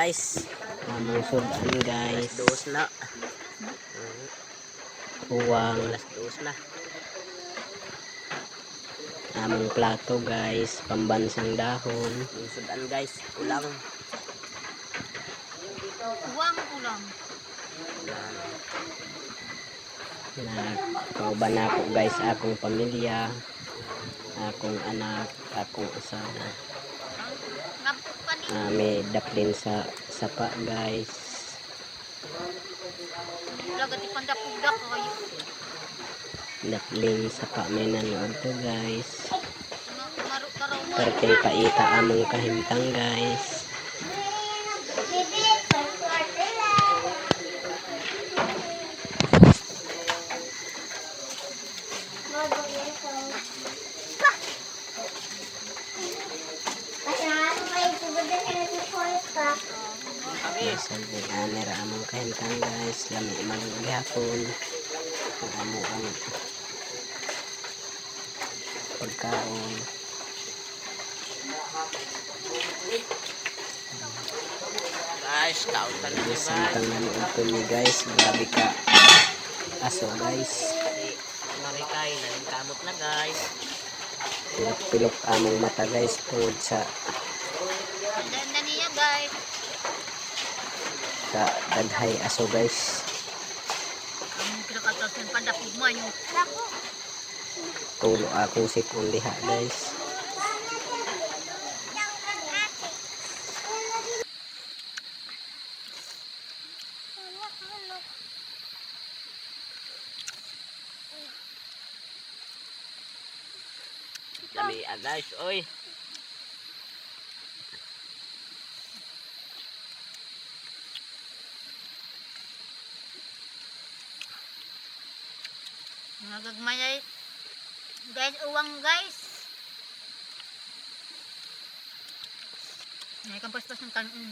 guys. Among sudan guys. Dos na. Uwang. Dos na. Among plato guys. Pambansang dahon. Yung sudan guys. Ulang. Ulang. Kauban ako guys akong pamilya, akong anak, akong asawa. May daplin sa sapa guys. Daplin sapa may nanood to guys. Perting paita among kahimtang guys. Salve anera among kahimtang guys. Lami maghapon. Amo ang pagkaon. Guys, kauntan na guys. Samtang nanood ko ni guys. Grabe ka aso guys. Marikay, nalingkamot na guys. Pilok among mata guys. Tungod sa niya guys. sa daghay aso guys. Ang kinakatasin padapog mo yung Tulo akong sipon diha guys. Dami guys, oy. nagagmayay guys, uwang guys. May kampas-pas ng kanin.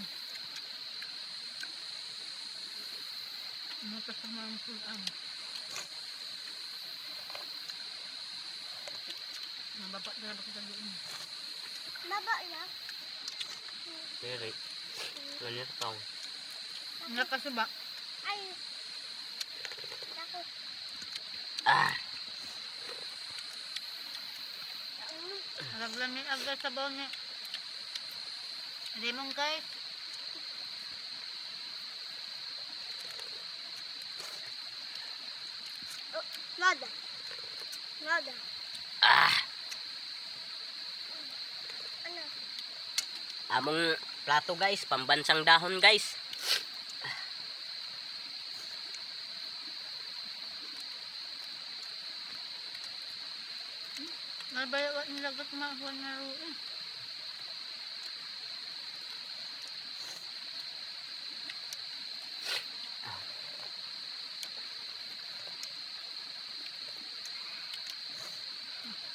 May pasang mga pulang. Nababa na lang sa doon. Baba lang. Siri. Ganyan tong. Nakasuba. Ay. Takot. Alaglan ni agad sa bawang ni. Lemon guys. Oh, nada. Nada. Ano? Among plato guys, pambansang dahon guys. Malbayawa nilagat mahuan na roon.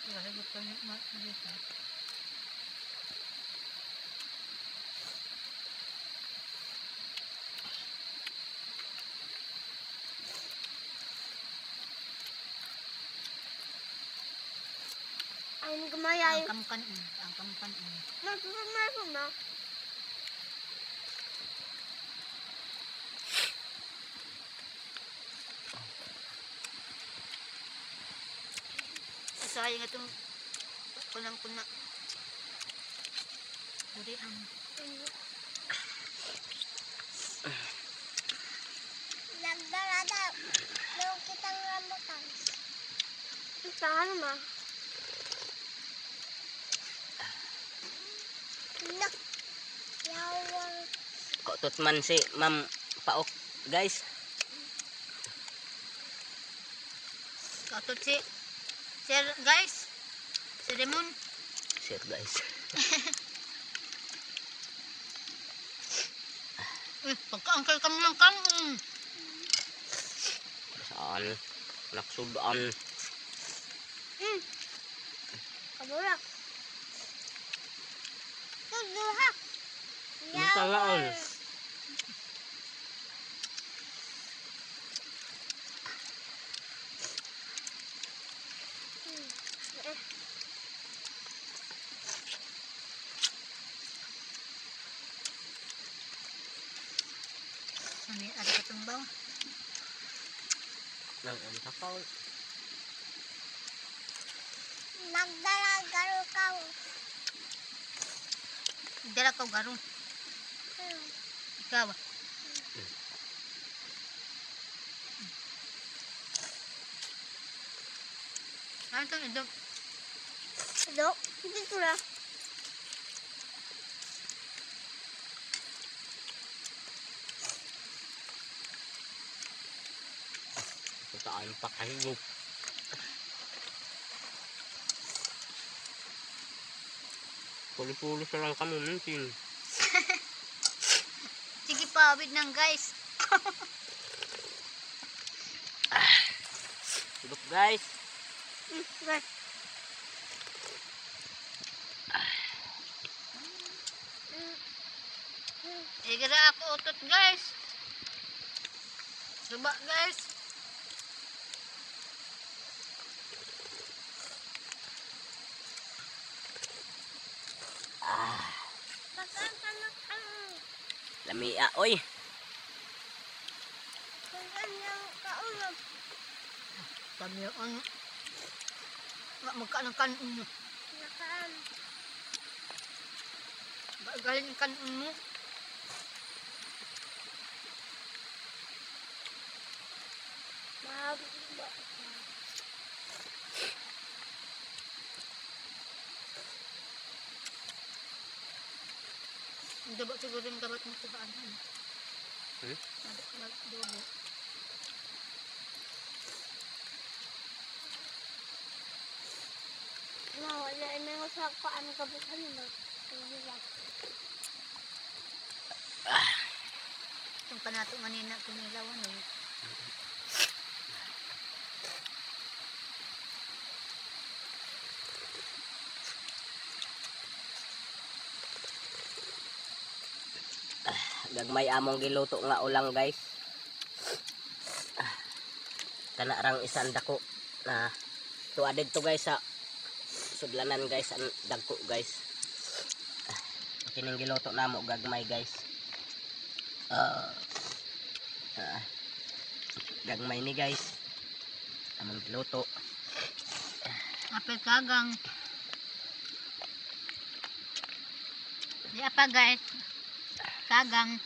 Lahigot ka niya ma-alisa. Ang gumayay. Ang kamkanin. Ang kamkanin. Maso na. Sayang itong kunang-kuna. Hindi ang... Nagdarada. Meron kitang rambutan. Saan ma? Nak. Yawang. Kotot man si Ma'am Paok guys. Katot si... Sir guys. Si Ramon. Sir guys. Pagka-angkal kami lang kanon. Saan? Naksudan. Kaburak. Tuduhak. Talaan. Ada katumbang. Nang sapaw. Nagdala-garo ka. Dala ka garong. Ikaw. Ano ito? Ito. Dok, dito na. Saan pa kahigop. Puli-puli sa lang kami mintin. Sige pa, wait nang guys. Higop guys. Guys, Igara ako utot guys. Suba guys. pagkakanok ang Lamia oy. pagkanyang kaulog. Sabi yung ano. Magkaan ang kanon mo. Nakaan. Galing ang kanon mo. Mahaba. Ang daba siguro yung dapat mo sa ano. Dobo. Wala na sa paano kabukan mo. Itong kanato manina kumilawan eh. Gagmay among giluto nga ulang guys. Kana rang isang dako na tuadid to guys sa sudlanan guys ang dagko guys. Kining giluto namo gagmay guys. Gagmay ni guys. Among giluto. Apel kagang. Di apa guys? Kagang.